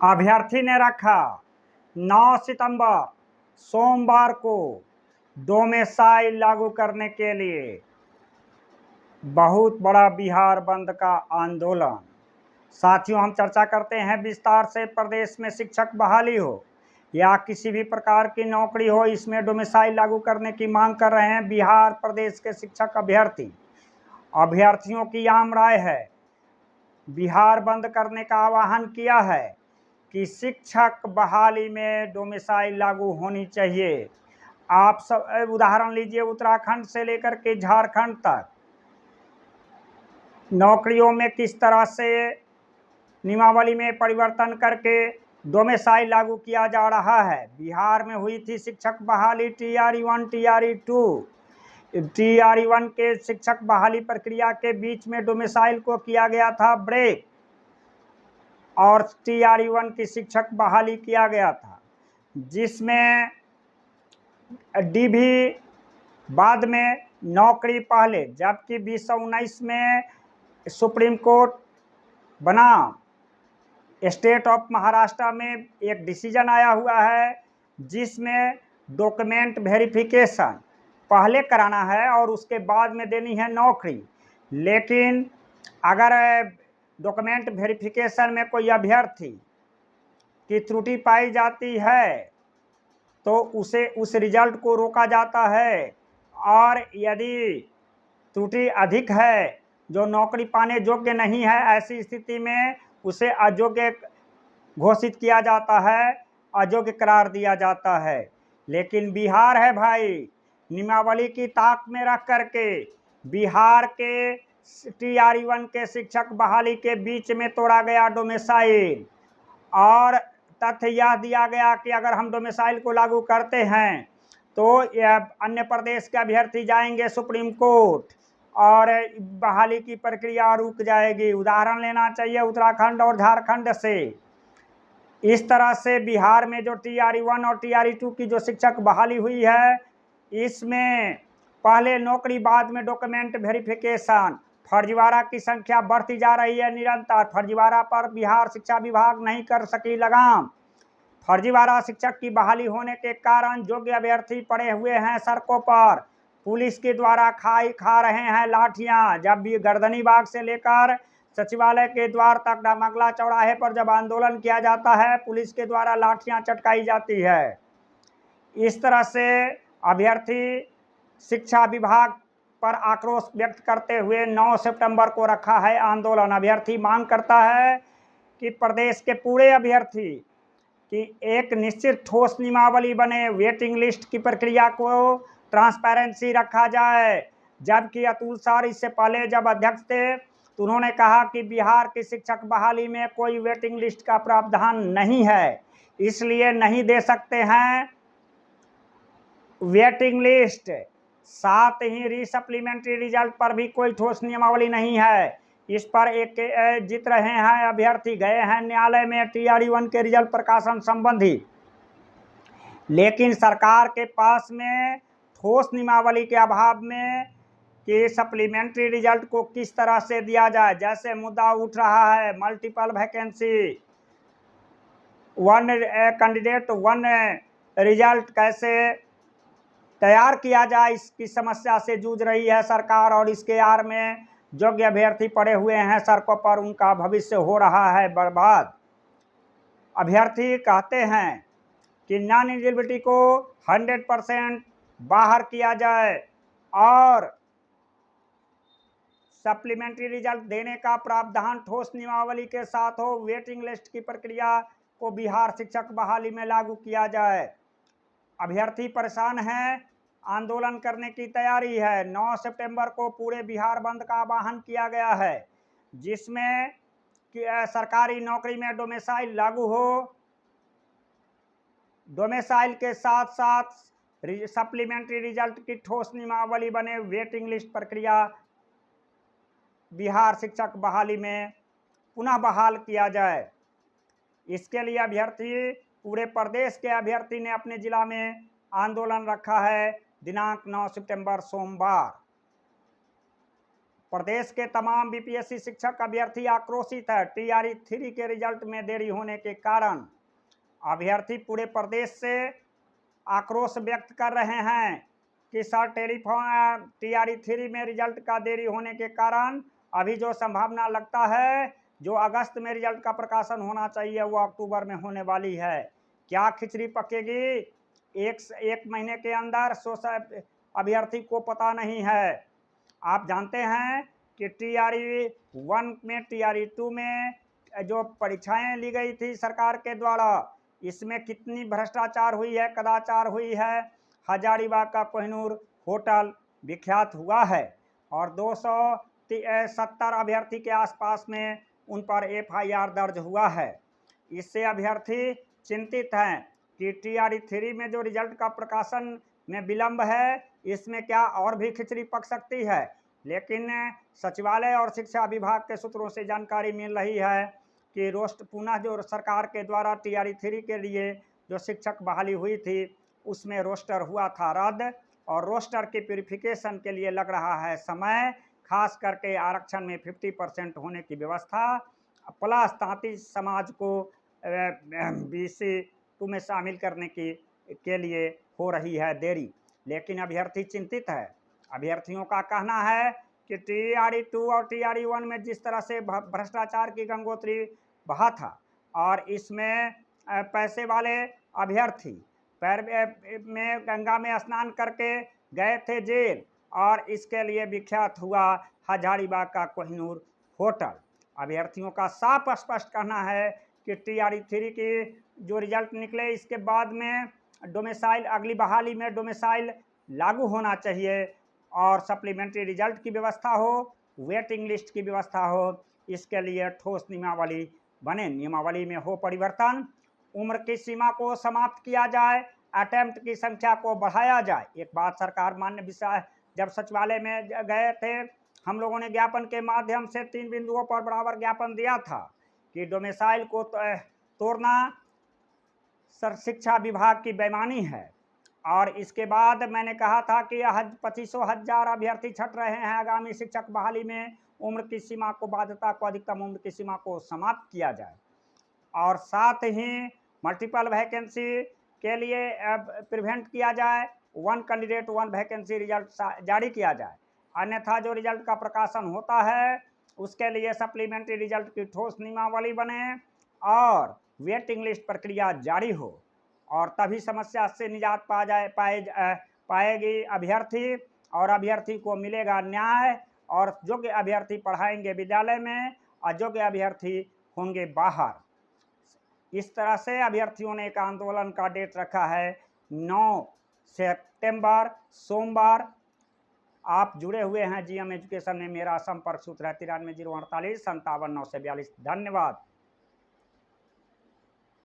अभ्यर्थी ने रखा 9 सितंबर सोमवार को डोमेसाइल लागू करने के लिए बहुत बड़ा बिहार बंद का आंदोलन। साथियों, हम चर्चा करते हैं विस्तार से। प्रदेश में शिक्षक बहाली हो या किसी भी प्रकार की नौकरी हो, इसमें डोमेसाइल लागू करने की मांग कर रहे हैं बिहार प्रदेश के शिक्षक अभ्यर्थियों की आम राय है। बिहार बंद करने का आह्वान किया है कि शिक्षक बहाली में डोमेसाइल लागू होनी चाहिए। आप सब उदाहरण लीजिए, उत्तराखंड से लेकर के झारखंड तक नौकरियों में किस तरह से नियमावली में परिवर्तन करके डोमेसाइल लागू किया जा रहा है। बिहार में हुई थी शिक्षक बहाली TRE 1 TRE 2। TRE 1 के शिक्षक बहाली प्रक्रिया के बीच में डोमेसाइल को किया गया था ब्रेक और TRE 1 की शिक्षक बहाली किया गया था, जिसमें DV बाद में नौकरी पहले, जबकि 2019 में सुप्रीम कोर्ट बना। स्टेट ऑफ महाराष्ट्र में एक डिसीजन आया हुआ है जिसमें डॉक्यूमेंट वेरिफिकेशन पहले कराना है और उसके बाद में देनी है नौकरी। लेकिन अगर डॉक्यूमेंट वेरिफिकेशन में कोई अभ्यर्थी की त्रुटि पाई जाती है तो उसे उस रिजल्ट को रोका जाता है, और यदि त्रुटि अधिक है, जो नौकरी पाने योग्य नहीं है, ऐसी स्थिति में उसे अयोग्य घोषित किया जाता है, अयोग्य करार दिया जाता है। लेकिन बिहार है भाई, नियमावली की ताक में रख करके बिहार के TRE 1 के शिक्षक बहाली के बीच में तोड़ा गया डोमेसाइल, और तथ्य यह दिया गया कि अगर हम डोमेसाइल को लागू करते हैं तो अन्य प्रदेश के अभ्यर्थी जाएंगे सुप्रीम कोर्ट और बहाली की प्रक्रिया रुक जाएगी। उदाहरण लेना चाहिए उत्तराखंड और झारखंड से। इस तरह से बिहार में जो TRE 1 और TRE 2 की जो शिक्षक बहाली हुई है, इसमें पहले नौकरी बाद में डॉक्यूमेंट वेरिफिकेशन, फर्जीवाड़ा की संख्या बढ़ती जा रही है निरंतर। फर्जीवाड़ा पर बिहार शिक्षा विभाग नहीं कर सकी लगाम। फर्जीवाड़ा शिक्षक की बहाली होने के कारण योग्य अभ्यर्थी पड़े हुए हैं सड़कों पर, पुलिस के द्वारा खा रहे हैं लाठियां। जब भी गर्दनी बाग से लेकर सचिवालय के द्वार तक डामंगला चौराहे पर जब आंदोलन किया जाता है, पुलिस के द्वारा लाठियां चटकाई जाती है। इस तरह से अभ्यर्थी शिक्षा विभाग पर आक्रोश व्यक्त करते हुए 9 सितंबर को रखा है आंदोलन। अभ्यर्थी मांग करता है कि प्रदेश के पूरे अभ्यर्थी कि एक निश्चित ठोस नियमावली बने, वेटिंग लिस्ट की प्रक्रिया को ट्रांसपेरेंसी रखा जाए। जबकि अतुल सर इससे पहले जब अध्यक्ष थे तो उन्होंने कहा कि बिहार की शिक्षक बहाली में कोई वेटिंग लिस्ट का प्रावधान नहीं है, इसलिए नहीं दे सकते हैं वेटिंग लिस्ट। साथ ही रीसप्लीमेंट्री रिजल्ट पर भी कोई ठोस नियमावली नहीं है। इस पर एक जीत रहे हैं अभ्यर्थी, गए हैं न्यायालय में TRE 1 के रिजल्ट प्रकाशन संबंधी, लेकिन सरकार के पास में ठोस नियमावली के अभाव में कि सप्लीमेंट्री रिजल्ट को किस तरह से दिया जाए। जैसे मुद्दा उठ रहा है मल्टीपल वैकेंसी, 1 कैंडिडेट 1 रिजल्ट कैसे तैयार किया जाए, इसकी समस्या से जूझ रही है सरकार। और इसके आड़ में योग्य अभ्यर्थी पड़े हुए हैं सड़कों पर, उनका भविष्य हो रहा है बर्बाद। अभ्यर्थी कहते हैं कि नॉन एलिजिबिलिटी को 100% बाहर किया जाए और सप्लीमेंट्री रिजल्ट देने का प्रावधान ठोस नियमावली के साथ हो। वेटिंग लिस्ट की प्रक्रिया को बिहार शिक्षक बहाली में लागू किया जाए। अभ्यर्थी परेशान हैं, आंदोलन करने की तैयारी है। 9 सितंबर को पूरे बिहार बंद का आह्वान किया गया है, जिसमें कि सरकारी नौकरी में डोमेसाइल लागू हो, डोमेसाइल के साथ साथ सप्लीमेंट्री रिजल्ट की ठोस नियमावली बने, वेटिंग लिस्ट प्रक्रिया बिहार शिक्षक बहाली में पुनः बहाल किया जाए। इसके लिए अभ्यर्थी, पूरे प्रदेश के अभ्यर्थी ने अपने जिला में आंदोलन रखा है दिनांक 9 सितंबर सोमवार। प्रदेश के तमाम बीपीएससी शिक्षक अभ्यर्थी आक्रोशित है। टीआरई 3 के रिजल्ट में देरी होने के कारण अभ्यर्थी पूरे प्रदेश से आक्रोश व्यक्त कर रहे हैं कि सर टेलीफोन टीआरई 3 में रिजल्ट का देरी होने के कारण अभी जो संभावना लगता है जो अगस्त में रिजल्ट का प्रकाशन होना चाहिए वो अक्टूबर में होने वाली है। क्या खिचड़ी पकेगी एक महीने के अंदर, सो अभ्यर्थी को पता नहीं है। आप जानते हैं कि टीआरई 1 में, टीआरई 2 में जो परीक्षाएं ली गई थी सरकार के द्वारा, इसमें कितनी भ्रष्टाचार हुई है, कदाचार हुई है। हजारीबाग का कोहिनूर होटल विख्यात हुआ है और 270 अभ्यर्थी के आसपास में उन पर एफआईआर दर्ज हुआ है। इससे अभ्यर्थी चिंतित हैं कि टीआरई 3 में जो रिजल्ट का प्रकाशन में विलंब है, इसमें क्या और भी खिचड़ी पक सकती है। लेकिन सचिवालय और शिक्षा विभाग के सूत्रों से जानकारी मिल रही है कि पुनः जो सरकार के द्वारा टीआरई 3 के लिए जो शिक्षक बहाली हुई थी उसमें रोस्टर हुआ था रद्द, और रोस्टर के प्यूरिफिकेशन के लिए लग रहा है समय, खास करके आरक्षण में 50% होने की व्यवस्था प्लस 33 समाज को बीसी 2 में शामिल करने के लिए हो रही है देरी। लेकिन अभ्यर्थी चिंतित है। अभ्यर्थियों का कहना है कि टीआरई 2 और टीआरई 1 में जिस तरह से भ्रष्टाचार की गंगोत्री बहा था और इसमें पैसे वाले अभ्यर्थी पैर में गंगा में स्नान करके गए थे जेल, और इसके लिए विख्यात हुआ हजारीबाग का कोहिनूर होटल। अभ्यर्थियों का साफ स्पष्ट कहना है कि टीआरई 3 की जो रिजल्ट निकले इसके बाद में डोमिसाइल, अगली बहाली में डोमिसाइल लागू होना चाहिए और सप्लीमेंट्री रिजल्ट की व्यवस्था हो, वेटिंग लिस्ट की व्यवस्था हो। इसके लिए ठोस नियमावली बने, नियमावली में हो परिवर्तन, उम्र की सीमा को समाप्त किया जाए, अटेम्प्ट की संख्या को बढ़ाया जाए। एक बात सरकार मान्य विषय, जब सचिवालय में गए थे हम लोगों ने ज्ञापन के माध्यम से 3 बिंदुओं पर बराबर ज्ञापन दिया था कि डोमिसाइल को तोड़ना शिक्षा विभाग की बेईमानी है। और इसके बाद मैंने कहा था कि 25,000 अभ्यर्थी छट रहे हैं आगामी शिक्षक बहाली में, उम्र की सीमा को, बाध्यता को, अधिकतम उम्र की सीमा को समाप्त किया जाए और साथ ही मल्टीपल वैकेंसी के लिए प्रिवेंट किया जाए, 1 कैंडिडेट 1 वैकेंसी रिजल्ट जारी किया जाए। अन्यथा जो रिजल्ट का प्रकाशन होता है उसके लिए सप्लीमेंट्री रिजल्ट की ठोस नियमावली बने और वेटिंग लिस्ट प्रक्रिया जारी हो, और तभी समस्या से निजात पाएगी अभ्यर्थी, और अभ्यर्थी को मिलेगा न्याय, और योग्य अभ्यर्थी पढ़ाएंगे विद्यालय में, अयोग्य अभ्यर्थी होंगे बाहर। इस तरह से अभ्यर्थियों ने एक आंदोलन का डेट रखा है 9 सितंबर सोमवार। आप जुड़े हुए हैं जीएम एजुकेशन में, मेरा संपर्क सूत्र है 93 048 57 942। धन्यवाद।